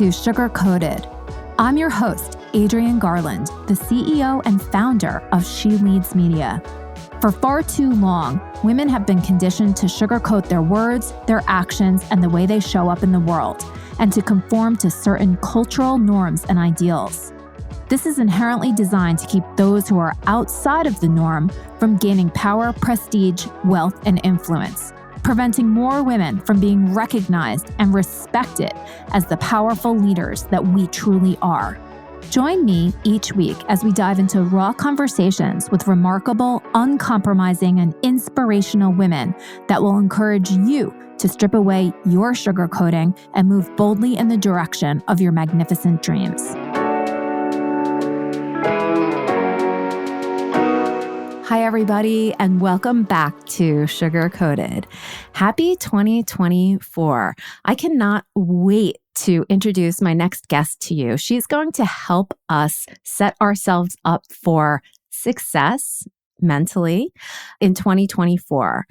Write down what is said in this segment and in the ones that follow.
to Sugar Coated. I'm your host, Adrienne Garland, the CEO and founder of She Leads Media. For far too long, women have been conditioned to sugarcoat their words, their actions, and the way they show up in the world, and to conform to certain cultural norms and ideals. This is inherently designed to keep those who are outside of the norm from gaining power, prestige, wealth, and influence, preventing more women from being recognized and respected as the powerful leaders that we truly are. Join me each week as we dive into raw conversations with remarkable, uncompromising, and inspirational women that will encourage you to strip away your sugarcoating and move boldly in the direction of your magnificent dreams. Hi, everybody, and welcome back to Sugar Coated. Happy 2024. I cannot wait to introduce my next guest to you. She's going to help us set ourselves up for success mentally in 2024.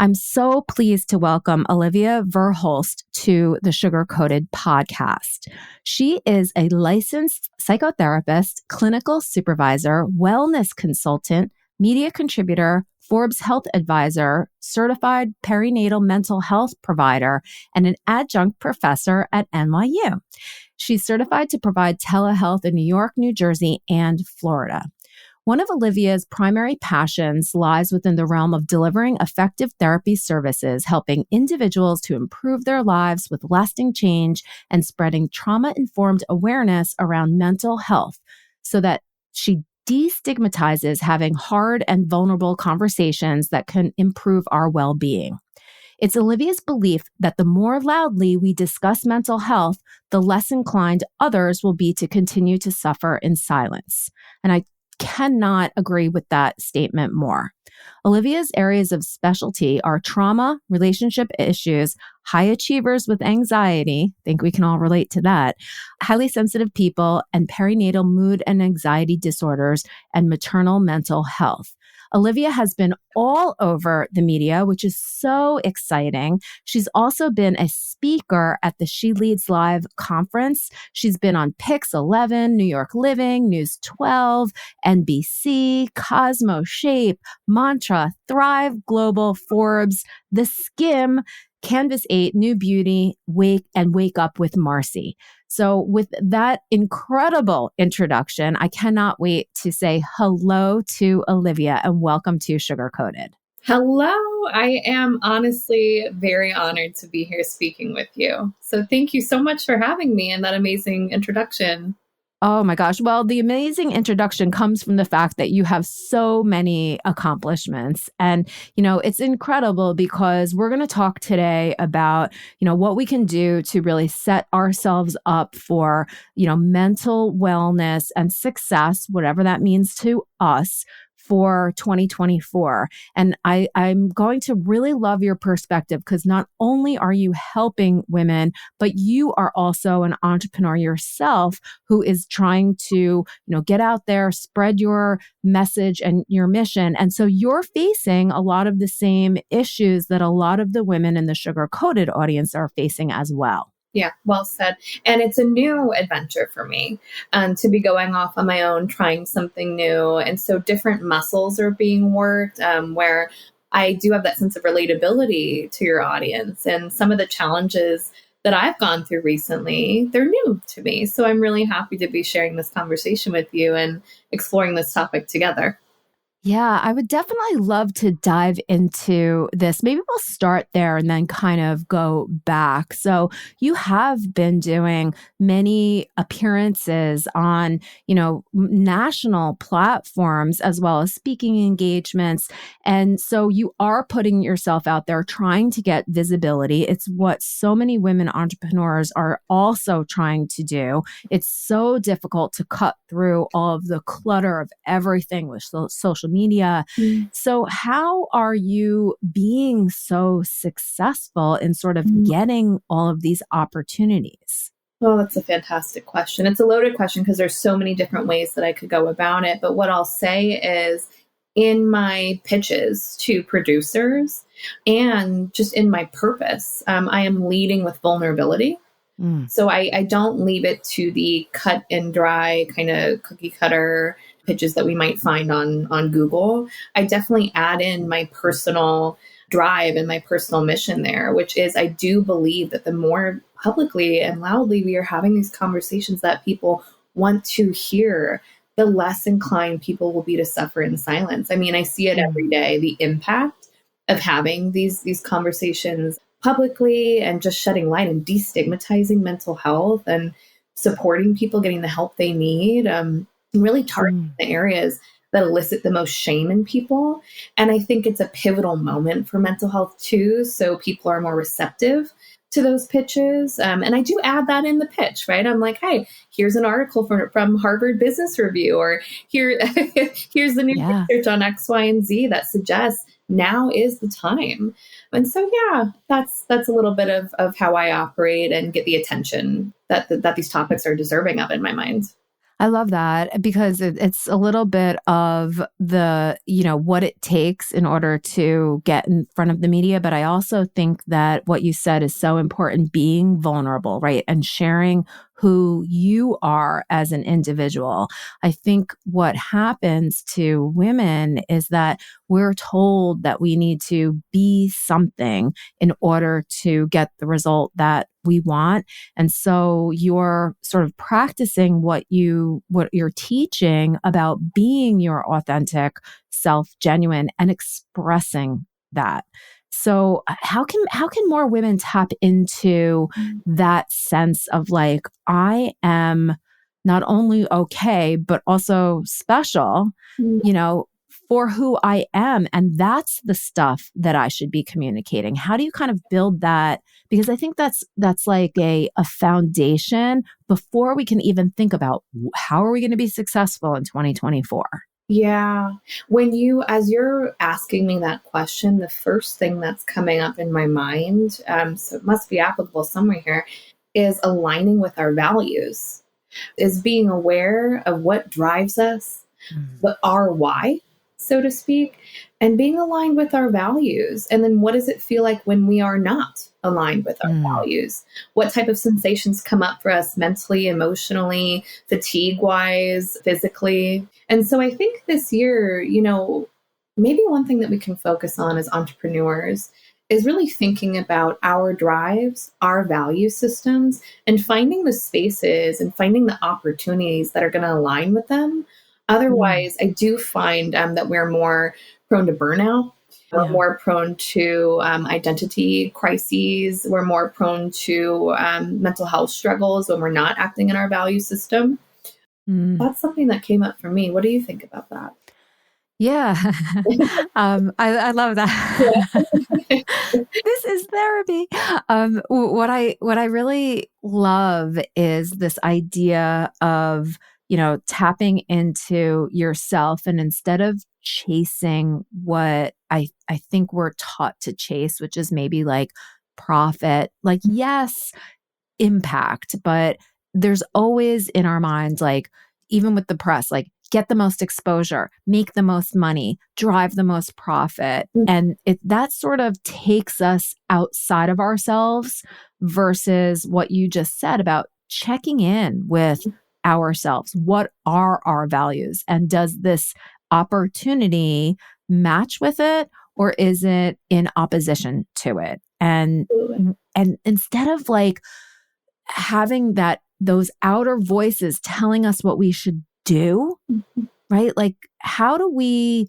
I'm so pleased to welcome Olivia Verhulst to the Sugar Coated podcast. She is a licensed psychotherapist, clinical supervisor, wellness consultant, media contributor, Forbes health advisor, certified perinatal mental health provider, and an adjunct professor at NYU. She's certified to provide telehealth in New York, New Jersey, and Florida. One of Olivia's primary passions lies within the realm of delivering effective therapy services, helping individuals to improve their lives with lasting change and spreading trauma-informed awareness around mental health so that she destigmatizes having hard and vulnerable conversations that can improve our well-being. It's Olivia's belief that the more loudly we discuss mental health, the less inclined others will be to continue to suffer in silence. And I cannot agree with that statement more. Olivia's areas of specialty are trauma, relationship issues, high achievers with anxiety, think we can all relate to that, highly sensitive people, and perinatal mood and anxiety disorders, and maternal mental health. Olivia has been all over the media, which is so exciting. She's also been a speaker at the She Leads Live conference. She's been on Pix 11, New York Living, News 12, NBC, Cosmo, Shape, Mantra, Thrive Global, Forbes, The Skim, Canvas 8, New Beauty, Wake Up with Marcy. So with that incredible introduction, I cannot wait to say hello to Olivia and welcome to Sugar Coated. Hello. I am honestly very honored to be here speaking with you. So thank you so much for having me and that amazing introduction. Oh my gosh. Well, the amazing introduction comes from the fact that you have so many accomplishments. And, it's incredible because we're going to talk today about, what we can do to really set ourselves up for, mental wellness and success, whatever that means to us, for 2024. And I'm going to really love your perspective because not only are you helping women, but you are also an entrepreneur yourself who is trying to, get out there, spread your message and your mission. And so you're facing a lot of the same issues that a lot of the women in the Sugar Coated audience are facing as well. Yeah, well said. And it's a new adventure for me to be going off on my own, trying something new. And so different muscles are being worked where I do have that sense of relatability to your audience. And some of the challenges that I've gone through recently, they're new to me. So I'm really happy to be sharing this conversation with you and exploring this topic together. Yeah, I would definitely love to dive into this. Maybe we'll start there and then kind of go back. So you have been doing many appearances on, national platforms as well as speaking engagements. And so you are putting yourself out there, trying to get visibility. It's what so many women entrepreneurs are also trying to do. It's so difficult to cut through all of the clutter of everything with social media. So how are you being so successful in sort of getting all of these opportunities? Well, that's a fantastic question. It's a loaded question because there's so many different ways that I could go about it. But what I'll say is in my pitches to producers and just in my purpose, I am leading with vulnerability. Mm. So I don't leave it to the cut and dry kind of cookie cutter pitches that we might find on Google. I definitely add in my personal drive and my personal mission there, which is I do believe that the more publicly and loudly we are having these conversations that people want to hear, the less inclined people will be to suffer in silence. I mean, I see it every day, the impact of having these conversations publicly and just shedding light and destigmatizing mental health and supporting people getting the help they need, really targeting the areas that elicit the most shame in people. And I think it's a pivotal moment for mental health too. So people are more receptive to those pitches. And I do add that in the pitch, right? I'm like, hey, here's an article from Harvard Business Review, or here's the new Yeah. research on X, Y, and Z that suggests now is the time. And so, yeah, that's a little bit of how I operate and get the attention that these topics are deserving of in my mind. I love that because it's a little bit of the, what it takes in order to get in front of the media. But I also think that what you said is so important, being vulnerable, right? And sharing who you are as an individual. I think what happens to women is that we're told that we need to be something in order to get the result that we want. And so you're sort of practicing what you're teaching about being your authentic self, genuine, and expressing that. So how can more women tap into that sense of like, I am not only okay, but also special, for who I am. And that's the stuff that I should be communicating. How do you kind of build that? Because I think that's like a foundation before we can even think about how are we going to be successful in 2024? Yeah. As you're asking me that question, the first thing that's coming up in my mind, so it must be applicable somewhere here, is aligning with our values, is being aware of what drives us, our why, so to speak, and being aligned with our values. And then what does it feel like when we are not aligned with our values? What type of sensations come up for us mentally, emotionally, fatigue-wise, physically? And so I think this year, maybe one thing that we can focus on as entrepreneurs is really thinking about our drives, our value systems, and finding the spaces and finding the opportunities that are going to align with them. Otherwise, I do find that we're more prone to burnout. We're more prone to identity crises. We're more prone to mental health struggles when we're not acting in our value system. That's something that came up for me. What do you think about that? Yeah. I love that. This is therapy. What I really love is this idea of, tapping into yourself, and instead of chasing what I think we're taught to chase, which is maybe like profit, like, yes, impact, but there's always in our minds, like, even with the press, like, get the most exposure, make the most money, drive the most profit. And that sort of takes us outside of ourselves versus what you just said about checking in with ourselves. What are our values? And does this opportunity match with it, or is it in opposition to it? And instead of like having those outer voices telling us what we should do, right? Like, how do we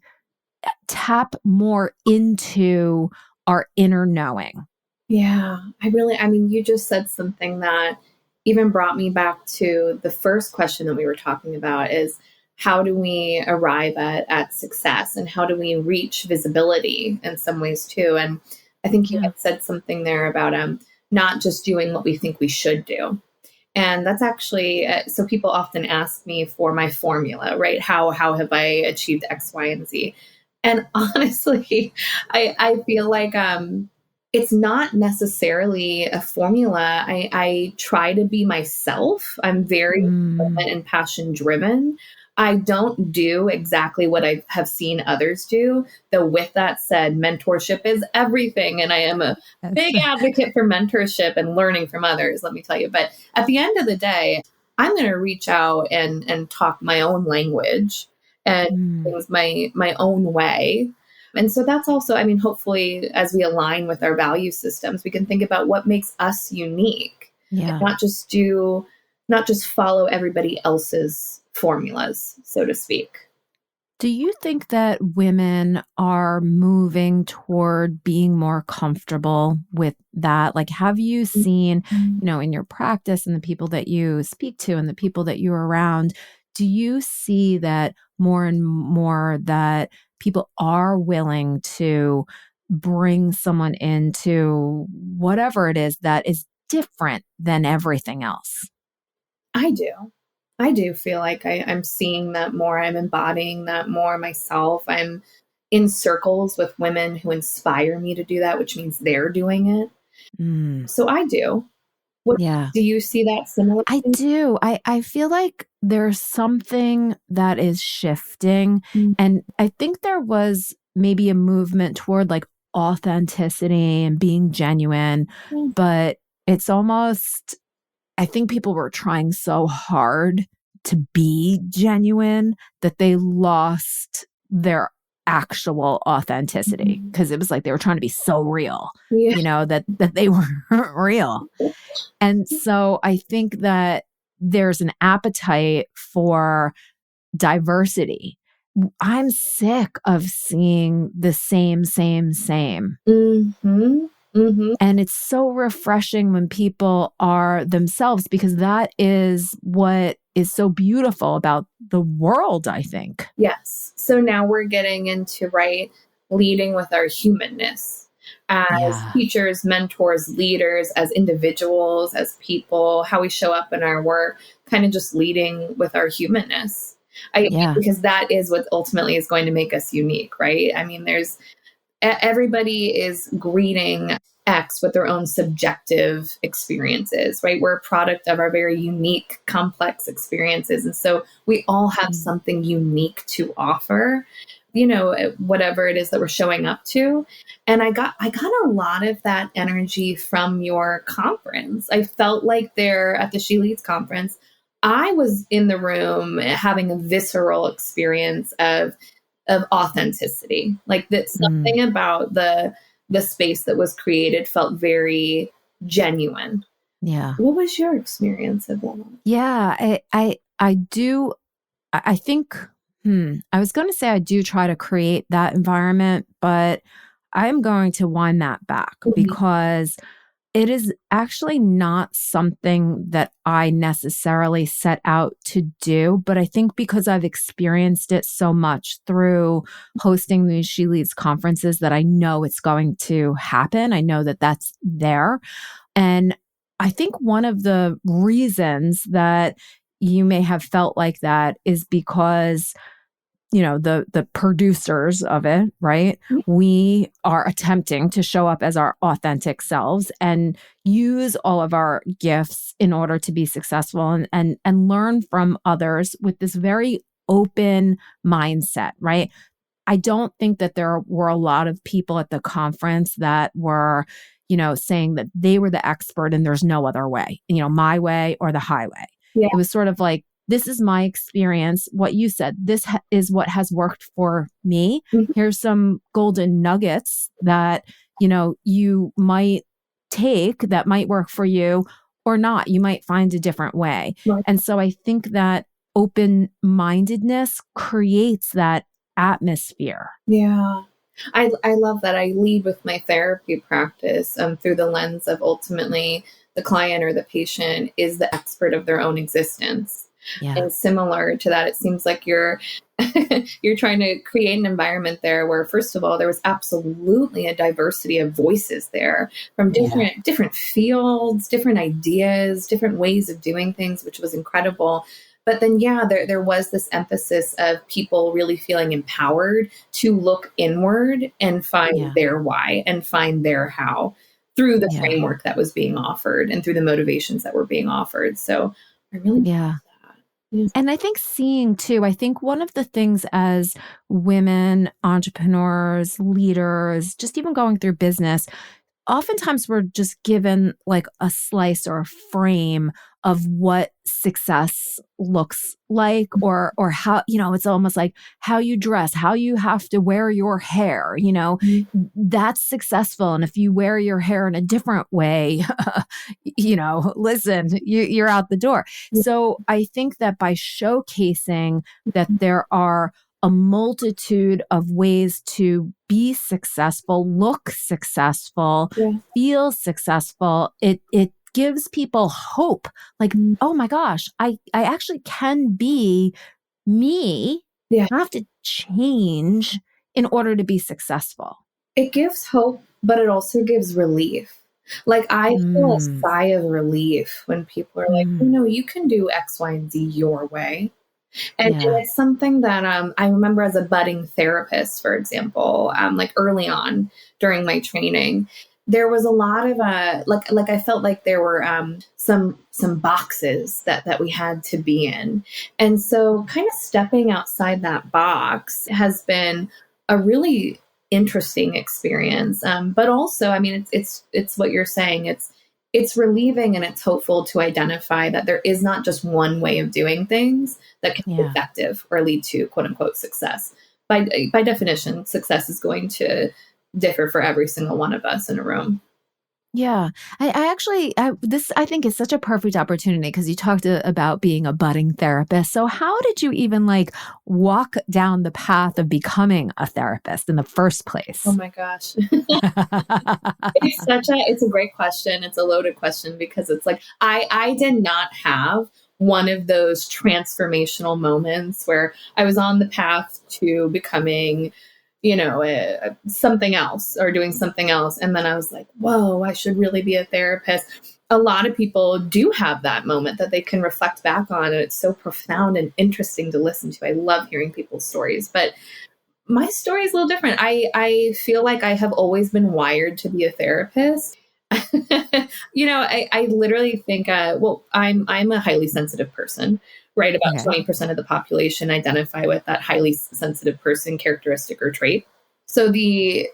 tap more into our inner knowing? Yeah, you just said something that even brought me back to the first question that we were talking about is how do we arrive at success, and how do we reach visibility in some ways too? And I think you had said something there about not just doing what we think we should do. And that's actually, so people often ask me for my formula, right? How have I achieved X, Y, and Z? And honestly, I feel like it's not necessarily a formula. I try to be myself. I'm very and passion driven. I don't do exactly what I have seen others do. Though, with that said, mentorship is everything. And I am a Yes. big advocate for mentorship and learning from others, let me tell you. But at the end of the day, I'm going to reach out and talk my own language and Mm, things my own way. And so that's also, I mean, hopefully, as we align with our value systems, we can think about what makes us unique and yeah. not just follow everybody else's formulas, so to speak. Do you think that women are moving toward being more comfortable with that? Like, have you seen, in your practice and the people that you speak to and the people that you're around, do you see that more and more that people are willing to bring someone into whatever it is that is different than everything else? I do. I do feel like I'm seeing that more. I'm embodying that more myself. I'm in circles with women who inspire me to do that, which means they're doing it. Mm, So I do. What yeah. do you see that similar? I do. I feel like there's something that is shifting. And I think there was maybe a movement toward like authenticity and being genuine, Mhm. but it's almost, I think people were trying so hard to be genuine that they lost their actual authenticity Mhm. because it was like they were trying to be so real, Yeah. that they weren't real. And so I think that there's an appetite for diversity. I'm sick of seeing the same, same, same. Hmm. Hmm. And it's so refreshing when people are themselves because that is what is so beautiful about the world, I think. Yes. So now we're getting into, right, leading with our humanness as Yeah. teachers, mentors, leaders, as individuals, as people, how we show up in our work, kind of just leading with our humanness. Yeah. Because that is what ultimately is going to make us unique, right? I mean, everybody is greeting X with their own subjective experiences, right? We're a product of our very unique, complex experiences. And so we all have Mm. something unique to offer, whatever it is that we're showing up to. And I got a lot of that energy from your conference. I felt like there at the She Leads conference, I was in the room having a visceral experience of authenticity. Like that Mm. something about the space that was created felt very genuine. Yeah. What was your experience of that? Yeah. I do. I think, I was going to say I do try to create that environment, but I'm going to wind that back Mhm. because it is actually not something that I necessarily set out to do. But I think because I've experienced it so much through hosting these She Leads conferences that I know it's going to happen. I know that that's there. And I think one of the reasons that you may have felt like that is because the producers of it, right? We are attempting to show up as our authentic selves and use all of our gifts in order to be successful and learn from others with this very open mindset, right? I don't think that there were a lot of people at the conference that were, saying that they were the expert and there's no other way, my way or the highway. Yeah. It was sort of like, this is my experience. What you said, this is what has worked for me. Mhm. Here's some golden nuggets that, you might take that might work for you or not. You might find a different way. Right. And so I think that open mindedness creates that atmosphere. Yeah. I love that. I lead with my therapy practice through the lens of ultimately the client or the patient is the expert of their own existence. Yeah. And similar to that, it seems like you're you're trying to create an environment there where, first of all, there was absolutely a diversity of voices there from Yeah. different fields, different ideas, different ways of doing things, which was incredible. But then, yeah, there was this emphasis of people really feeling empowered to look inward and find Yeah. their why and find their how through the Yeah. framework that was being offered and through the motivations that were being offered. So I really love Yeah. that. Yeah. And I think seeing too, I think one of the things as women, entrepreneurs, leaders, just even going through business, oftentimes we're just given like a slice or a frame of what success looks like, or how, it's almost like how you dress, how you have to wear your hair, Mhm. that's successful. And if you wear your hair in a different way, listen, you're out the door. So I think that by showcasing that there are a multitude of ways to be successful, look successful, Yeah. feel successful, it gives people hope. Like, Mhm. oh my gosh, I actually can be me. Yeah. I don't have to change in order to be successful. It gives hope, but it also gives relief. Like, I feel a Mm, sigh of relief when people are like, mm, you can do X, Y, and Z your way. And yeah. it's something that I remember as a budding therapist, for example, like early on during my training, there was a lot of like I felt like there were some boxes that we had to be in, and so kind of stepping outside that box has been a really interesting experience. But also, I mean, it's what you're saying. It's relieving and it's hopeful to identify that there is not just one way of doing things that can be Yeah. effective or lead to quote unquote success. By definition, success is going to differ for every single one of us in a room. Yeah. I think is such a perfect opportunity because you talked about being a budding therapist. So how did you even like walk down the path of becoming a therapist in the first Oh place? my gosh. It's a great question. It's a loaded question because it's like I did not have one of those transformational moments where I was on the path to becoming, something else or doing something else, and then I was like, "Whoa, I should really be a therapist." A lot of people do have that moment that they can reflect back on, and it's so profound and interesting to listen to. I love hearing people's stories, but my story is a little different. I feel like I have always been wired to be a therapist. I literally think, I'm a highly sensitive person, right? About Okay. 20% of the population identify with that highly sensitive person characteristic or trait. So the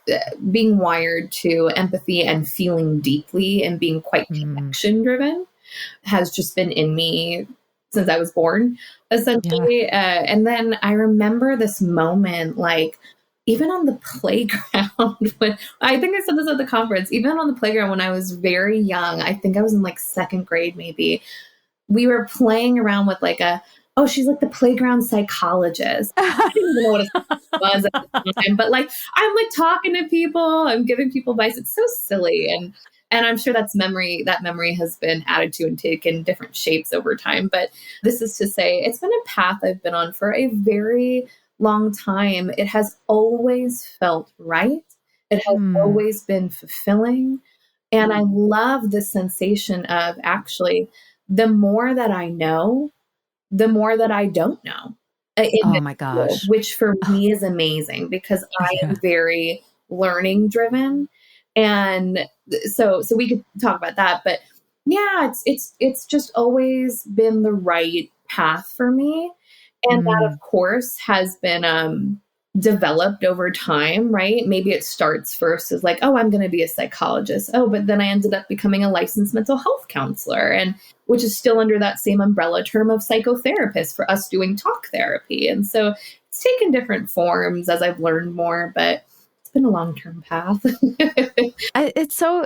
being wired to empathy and feeling deeply and being quite Mm, connection driven has just been in me since I was born, yeah. essentially. And then I remember this moment, like, even on the playground, when I think I said this at the conference, even on the playground when I was very young, I think I was in like second grade, maybe, we were playing around with like oh, she's like the playground psychologist. I didn't even know what it was at the time, but like I'm like talking to people, I'm giving people advice. It's so silly, and I'm sure that memory has been added to and taken different shapes over time. But this is to say, it's been a path I've been on for a very long time. It has always felt right. It has Hmm. always been fulfilling. And I love the sensation of actually the more that I know, the more that I don't know in Oh this my field, gosh. which for me is amazing because I am Yeah. very learning driven. And so we could talk about that, but yeah, it's just always been the right path for me. And that Mm. of course has been developed over time, right? Maybe it starts first as like, oh, I'm going to be a psychologist. Oh, but then I ended up becoming a licensed mental health counselor, and which is still under that same umbrella term of psychotherapist for us doing talk therapy. And so it's taken different forms as I've learned more, but it's been a long-term path.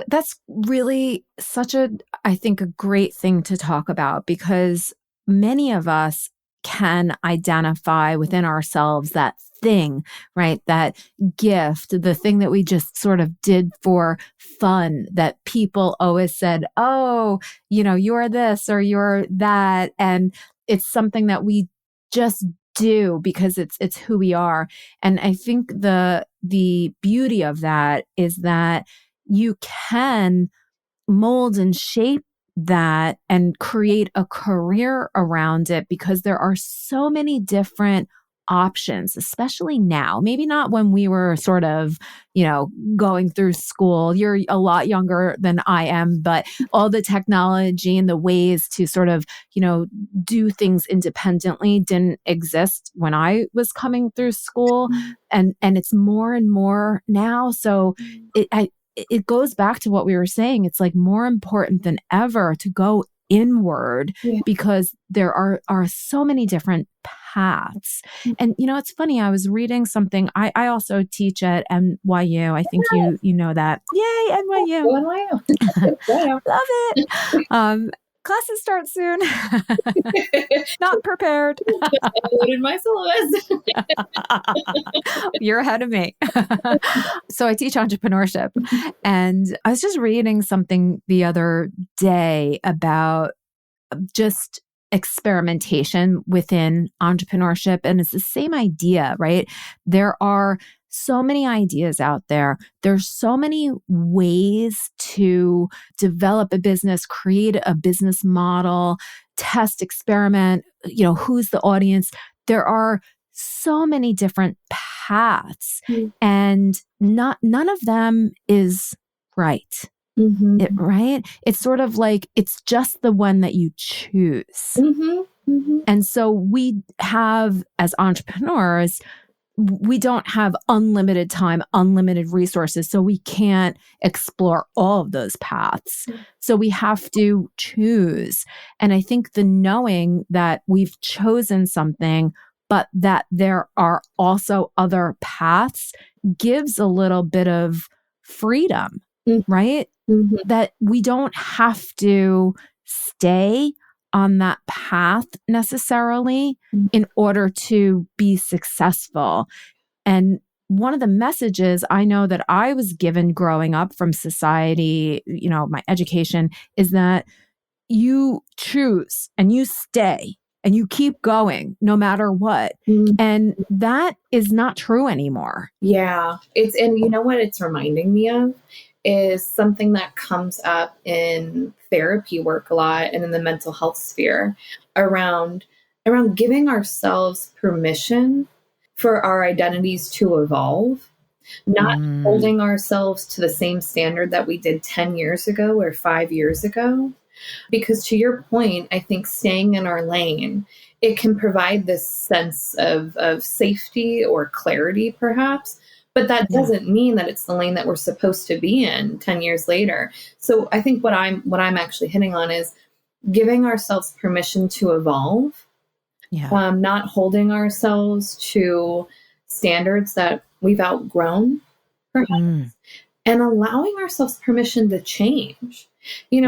That's really such I think, a great thing to talk about because many of us can identify within ourselves that thing, right? That gift, the thing that we just sort of did for fun that people always said, oh, you're this or you're that. And it's something that we just do because it's who we are. And I think the beauty of that is that you can mold and shape that and create a career around it because there are so many different options, especially now. Maybe not when we were sort of, going through school. You're a lot younger than I am, but all the technology and the ways to sort of, do things independently didn't exist when I was coming through school. And it's more and more now. So it goes back to what we were saying. It's like more important than ever to go inward because there are so many different paths. And it's funny, I was reading something. I also teach at NYU. I think you know that. Yay, NYU. NYU. Love it. Classes start soon. Not prepared. Uploaded my syllabus. You're ahead of me. So I teach entrepreneurship. And I was just reading something the other day about just experimentation within entrepreneurship. And it's the same idea, right? There are so many ideas out there. There's so many ways to develop a business, create a business model, test, experiment, who's the audience. There are so many different paths and none of them is right. Right? It's sort of like, it's just the one that you choose. And so we have, as entrepreneurs, we don't have unlimited time, unlimited resources. So we can't explore all of those paths. So we have to choose. And I think the knowing that we've chosen something, but that there are also other paths gives a little bit of freedom, right? That we don't have to stay on that path necessarily in order to be successful. And one of the messages I know that I was given growing up from society, my education, is that you choose and you stay and you keep going no matter what. And that is not true anymore. Yeah. And you know what it's reminding me of is something that comes up in therapy work a lot and in the mental health sphere around giving ourselves permission for our identities to evolve, not holding ourselves to the same standard that we did 10 years ago or 5 years ago. Because to your point, I think staying in our lane, it can provide this sense of safety or clarity, perhaps. But that doesn't mean that it's the lane that we're supposed to be in 10 years later. So I think what I'm actually hitting on is giving ourselves permission to evolve, not holding ourselves to standards that we've outgrown, perhaps, and allowing ourselves permission to change.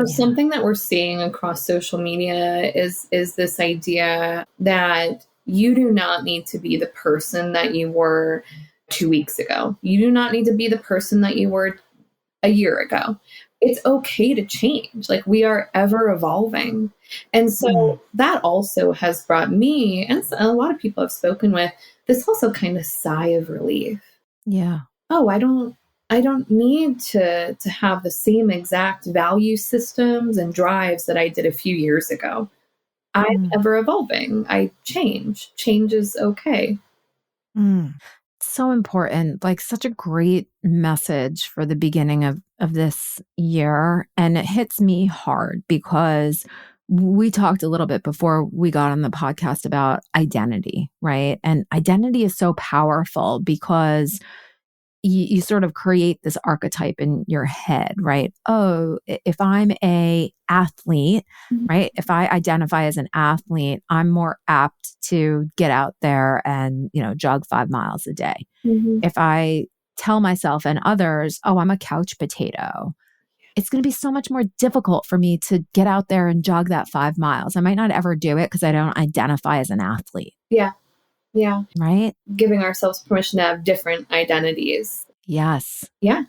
Something that we're seeing across social media is this idea that you do not need to be the person that you were 2 weeks ago. You do not need to be the person that you were a year ago. It's okay to change. Like, we are ever evolving. And so that also has brought me, and a lot of people I've spoken with, this also kind of sigh of relief. Yeah. Oh, I don't need to have the same exact value systems and drives that I did a few years ago. I'm ever evolving. I change. Change is okay. So important, like such a great message for the beginning of this year. And it hits me hard because we talked a little bit before we got on the podcast about identity, right? And identity is so powerful because you sort of create this archetype in your head, right? Oh, if I'm a athlete, right? If I identify as an athlete, I'm more apt to get out there and, jog 5 miles a day. If I tell myself and others, oh, I'm a couch potato, it's going to be so much more difficult for me to get out there and jog that 5 miles. I might not ever do it because I don't identify as an athlete. Yeah. Yeah. Right? Giving ourselves permission to have different identities. Yes. Yeah.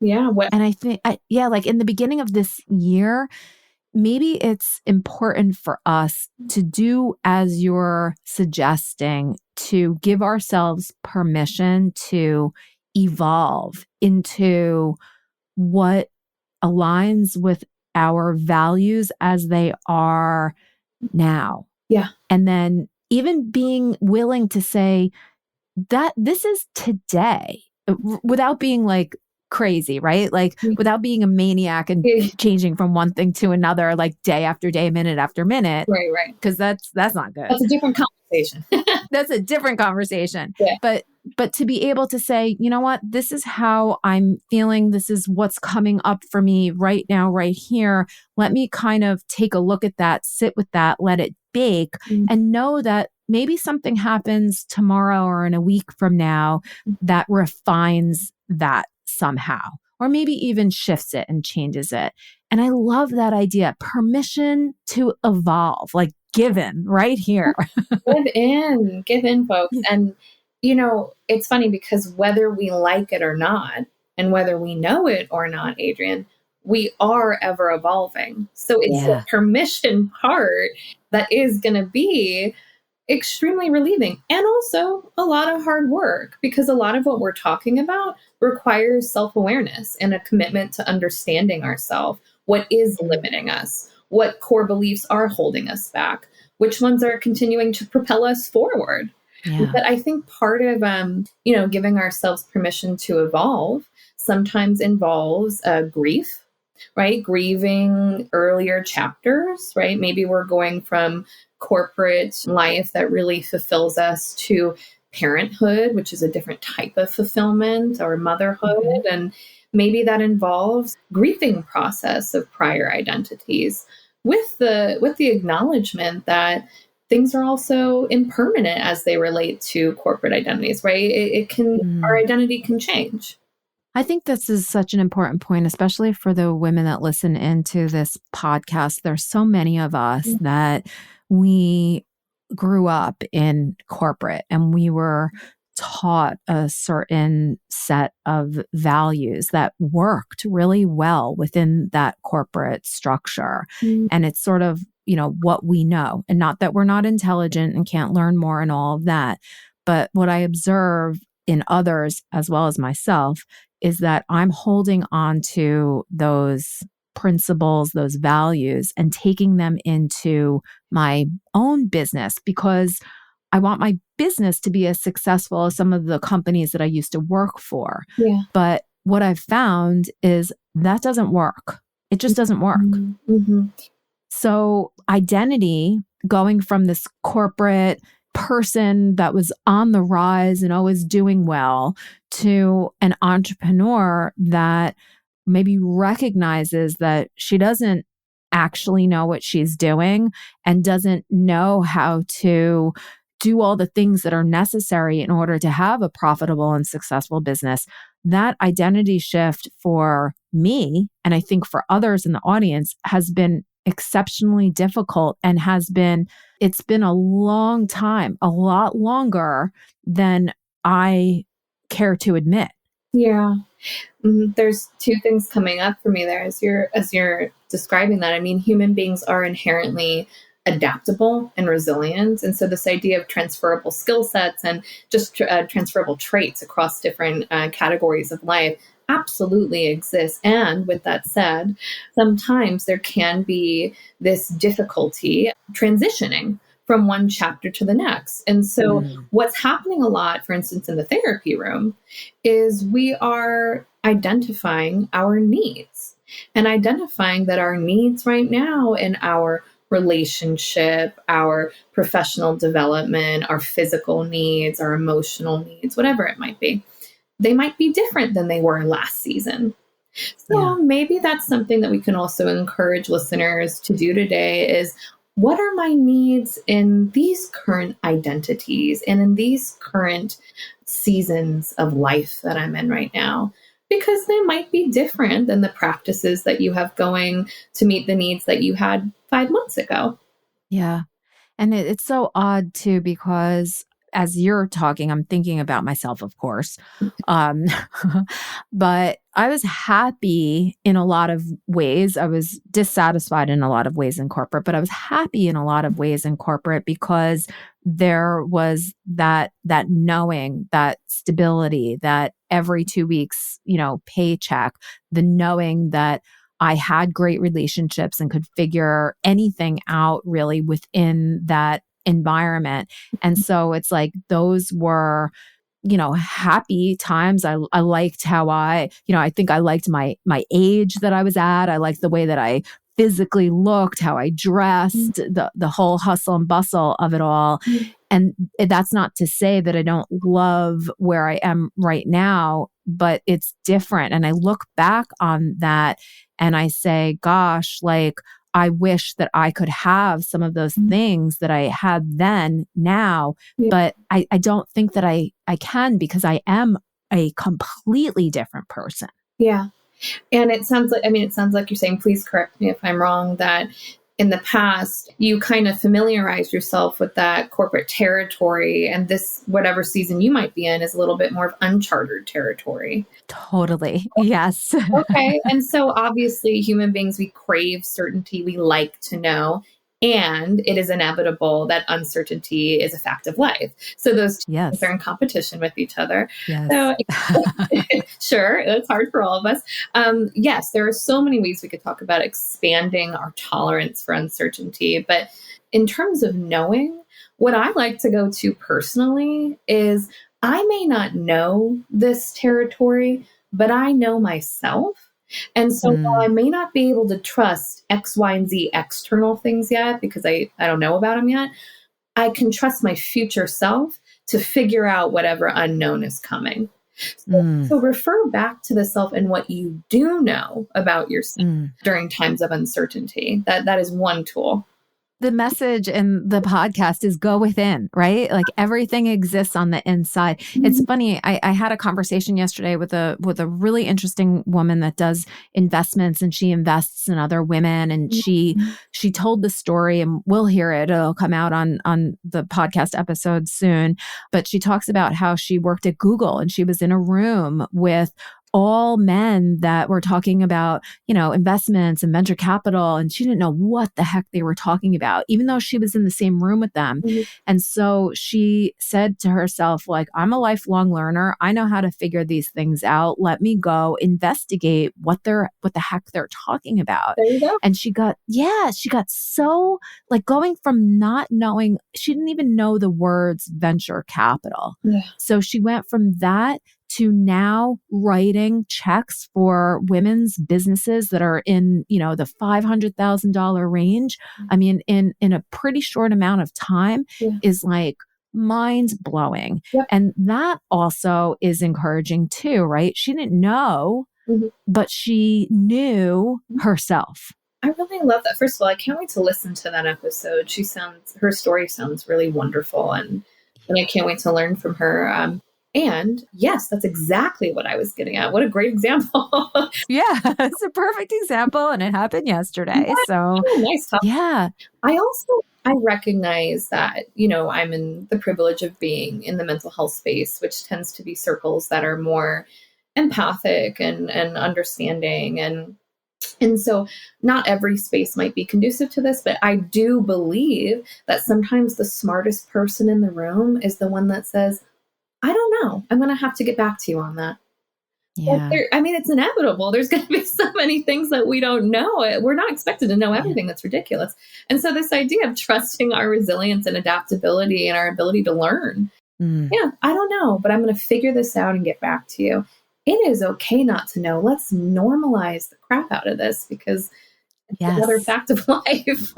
Yeah. And I think, like in the beginning of this year, maybe it's important for us to do as you're suggesting, to give ourselves permission to evolve into what aligns with our values as they are now. Yeah. And then even being willing to say that this is today without being like crazy, right? Like without being a maniac and changing from one thing to another, like day after day, minute after minute. Right. Because that's not good. That's a different conversation. That's a different conversation. Yeah. But to be able to say, you know what, this is how I'm feeling. This is what's coming up for me right now, right here. Let me kind of take a look at that, sit with that, let it bake, and know that maybe something happens tomorrow or in a week from now that refines that somehow, or maybe even shifts it and changes it. And I love that idea. Permission to evolve, like given right here. Give in, folks. And, it's funny because whether we like it or not, and whether we know it or not, Adrienne, we are ever evolving. So it's the permission part that is going to be extremely relieving, and also a lot of hard work, because a lot of what we're talking about requires self-awareness and a commitment to understanding ourselves. What is limiting us? What core beliefs are holding us back? Which ones are continuing to propel us forward? Yeah. But I think part of, giving ourselves permission to evolve sometimes involves grief, right? Grieving earlier chapters, right? Maybe we're going from corporate life that really fulfills us to parenthood, which is a different type of fulfillment, or motherhood. And maybe that involves grieving process of prior identities with the acknowledgement that things are also impermanent as they relate to corporate identities, right? Our identity can change. I think this is such an important point, especially for the women that listen into this podcast. There's so many of us that we grew up in corporate and we were taught a certain set of values that worked really well within that corporate structure. And it's sort of, what we know, and not that we're not intelligent and can't learn more and all of that. But what I observe in others as well as myself is that I'm holding on to those principles, those values, and taking them into my own business because I want my business to be as successful as some of the companies that I used to work for. Yeah. But what I've found is that doesn't work. It just doesn't work. So identity, going from this corporate person that was on the rise and always doing well to an entrepreneur that maybe recognizes that she doesn't actually know what she's doing and doesn't know how to do all the things that are necessary in order to have a profitable and successful business. That identity shift for me, and I think for others in the audience, has been exceptionally difficult and it's been a long time, a lot longer than I care to admit. Yeah. There's two things coming up for me there as you're describing that. I mean, human beings are inherently adaptable and resilient. And so this idea of transferable skill sets and just transferable traits across different categories of life absolutely exists. And with that said, sometimes there can be this difficulty transitioning from one chapter to the next. And so what's happening a lot, for instance, in the therapy room, is we are identifying our needs and identifying that our needs right now in our relationship, our professional development, our physical needs, our emotional needs, whatever it might be, they might be different than they were last season. So maybe that's something that we can also encourage listeners to do today is, what are my needs in these current identities and in these current seasons of life that I'm in right now? Because they might be different than the practices that you have going to meet the needs that you had 5 months ago. Yeah. And it's so odd too, because as you're talking, I'm thinking about myself, of course. But I was happy in a lot of ways. I was dissatisfied in a lot of ways in corporate, but I was happy in a lot of ways in corporate because there was that knowing, that stability, that every 2 weeks, paycheck, the knowing that I had great relationships and could figure anything out really within that environment. And so it's like those were, happy times. I liked how I think I liked my age that I was at. I liked the way that I physically looked, how I dressed, the whole hustle and bustle of it all. And that's not to say that I don't love where I am right now, but it's different. And I look back on that and I say, gosh, like, I wish that I could have some of those things that I had then now, but I don't think that I can, because I am a completely different person. Yeah. And it sounds like you're saying, please correct me if I'm wrong, that in the past, you kind of familiarize yourself with that corporate territory, and this, whatever season you might be in, is a little bit more of unchartered territory. Totally. Yes. Okay. And so obviously human beings, we crave certainty. We like to know. And it is inevitable that uncertainty is a fact of life. So those two things are in competition with each other. Yes. So sure, it's hard for all of us. Yes, there are so many ways we could talk about expanding our tolerance for uncertainty. But in terms of knowing, what I like to go to personally is, I may not know this territory, but I know myself. And so while I may not be able to trust X, Y, and Z external things yet, because I don't know about them yet, I can trust my future self to figure out whatever unknown is coming. So refer back to the self and what you do know about yourself during times of uncertainty. That is one tool. The message in the podcast is go within, right? Like everything exists on the inside. It's funny. I had a conversation yesterday with a really interesting woman that does investments, and she invests in other women. And she told the story, and we'll hear it. It'll come out on the podcast episode soon. But she talks about how she worked at Google, and she was in a room with all men that were talking about, investments and venture capital. And she didn't know what the heck they were talking about, even though she was in the same room with them. And so she said to herself, like, I'm a lifelong learner. I know how to figure these things out. Let me go investigate what the heck they're talking about. There you go. And she got so, like, going from not knowing, she didn't even know the words venture capital. Yeah. So she went from that to now writing checks for women's businesses that are in, the $500,000 range. I mean, in a pretty short amount of time is like mind blowing. Yep. And that also is encouraging too, right? She didn't know, but she knew herself. I really love that. First of all, I can't wait to listen to that episode. Her story sounds really wonderful, and I can't wait to learn from her. And yes, that's exactly what I was getting at. What a great example. Yeah, it's a perfect example, and it happened yesterday. Yeah, so nice talk. Yeah. I recognize that, I'm in the privilege of being in the mental health space, which tends to be circles that are more empathic and understanding. And so not every space might be conducive to this, but I do believe that sometimes the smartest person in the room is the one that says, I don't know. I'm going to have to get back to you on that. Yeah. It's inevitable. There's going to be so many things that we don't know. We're not expected to know everything. That's ridiculous. And so this idea of trusting our resilience and adaptability and our ability to learn. Yeah, I don't know, but I'm going to figure this out and get back to you. It is okay not to know. Let's normalize the crap out of this, because it's another fact of life.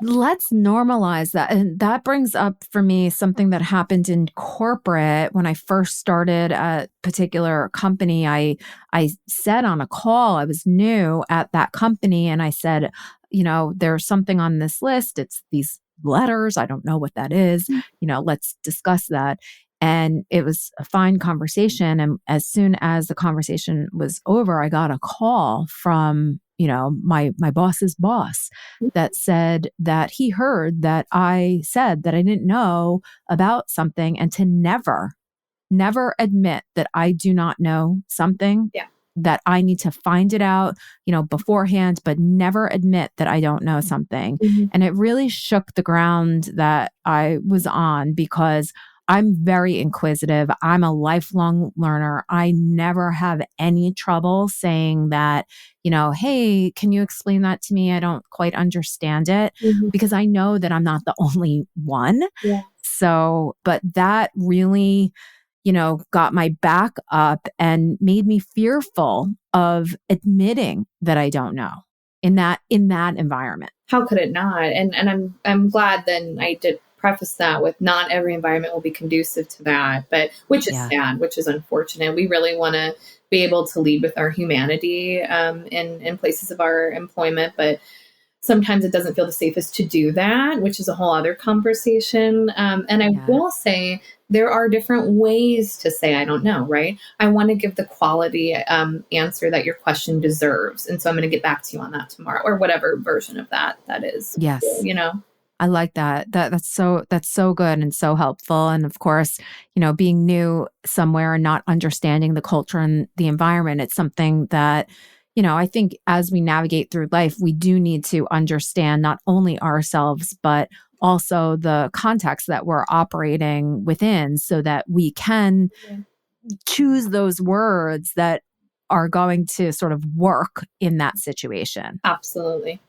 Let's normalize that. And that brings up for me something that happened in corporate when I first started a particular company. I said on a call, I was new at that company, and I said, there's something on this list. It's these letters. I don't know what that is. Let's discuss that. And it was a fine conversation. And as soon as the conversation was over, I got a call from my boss's boss that said that he heard that I said that I didn't know about something, and to never admit that I do not know something, that I need to find it out, beforehand, but never admit that I don't know something. And it really shook the ground that I was on, because I'm very inquisitive. I'm a lifelong learner. I never have any trouble saying that, hey, can you explain that to me? I don't quite understand it, Mhm. because I know that I'm not the only one. Yeah. So, but that really, got my back up and made me fearful of admitting that I don't know in that environment. How could it not? And I'm glad then I did preface that with not every environment will be conducive to that, but which is Yeah. sad, which is unfortunate. We really want to be able to lead with our humanity in places of our employment, but sometimes it doesn't feel the safest to do that, which is a whole other conversation. And I Yeah. will say there are different ways to say, I don't know, right? I want to give the quality answer that your question deserves. And so I'm going to get back to you on that tomorrow, or whatever version of that is, Yes. you know? I like that. That's so good and so helpful. And of course, being new somewhere and not understanding the culture and the environment, it's something that, I think as we navigate through life, we do need to understand not only ourselves, but also the context that we're operating within, so that we can Yeah. choose those words that are going to sort of work in that situation. Absolutely.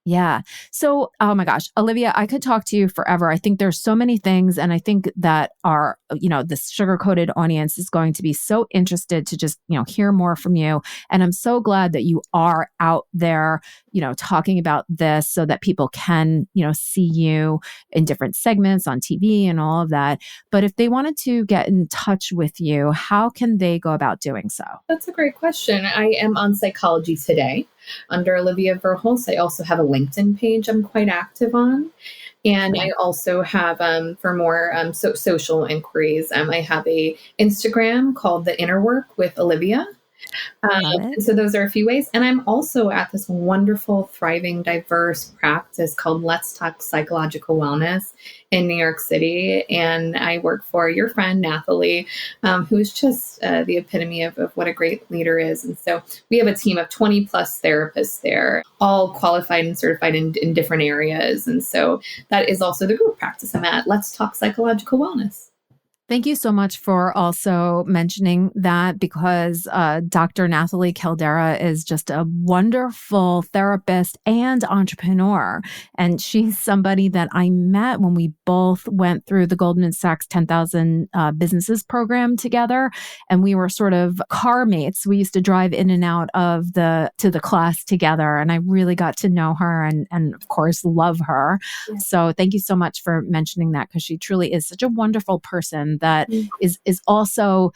Yeah. So, oh my gosh, Olivia, I could talk to you forever. I think there's so many things. And I think that this sugar coated audience is going to be so interested to just, hear more from you. And I'm so glad that you are out there, talking about this so that people can, see you in different segments on TV and all of that. But if they wanted to get in touch with you, how can they go about doing so? That's a great question. I am on Psychology Today under Olivia Verhulst. I also have a LinkedIn page I'm quite active on. And I Okay. also have, for more social inquiries, I have a Instagram called The Inner Work with Olivia. Love it. And so those are a few ways. And I'm also at this wonderful, thriving, diverse practice called Let's Talk Psychological Wellness in New York City. And I work for your friend, Nathalie, who is just the epitome of what a great leader is. And so we have a team of 20 plus therapists there, all qualified and certified in different areas. And so that is also the group practice I'm at. Let's Talk Psychological Wellness. Thank you so much for also mentioning that, because Dr. Nathalie Caldera is just a wonderful therapist and entrepreneur. And she's somebody that I met when we both went through the Goldman Sachs 10,000 businesses program together. And we were sort of car mates. We used to drive in and out of to the class together. And I really got to know her and of course, love her. Yeah. So thank you so much for mentioning that, because she truly is such a wonderful person that Mm. is also,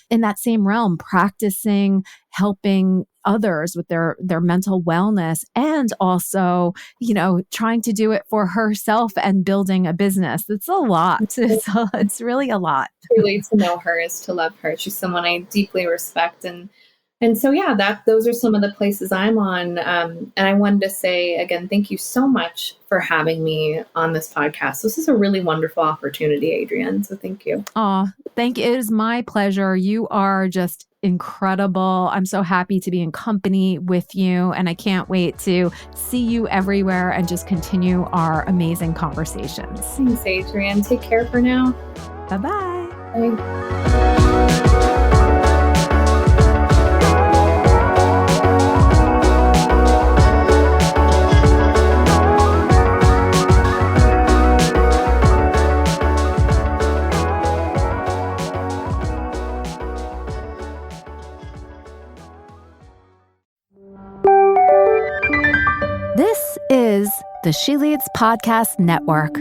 in that same realm, practicing, helping others with their mental wellness, and also, trying to do it for herself and building a business. It's a lot. It's really a lot. Truly, to know her is to love her. She's someone I deeply respect, and so yeah, those are some of the places I'm on. And I wanted to say again, thank you so much for having me on this podcast. This is a really wonderful opportunity, Adrienne. So thank you. Oh, thank you. It is my pleasure. You are just incredible. I'm so happy to be in company with you, and I can't wait to see you everywhere and just continue our amazing conversations. Thanks, Adrienne. Take care for now. Bye-bye. Bye. This is the She Leads Podcast Network.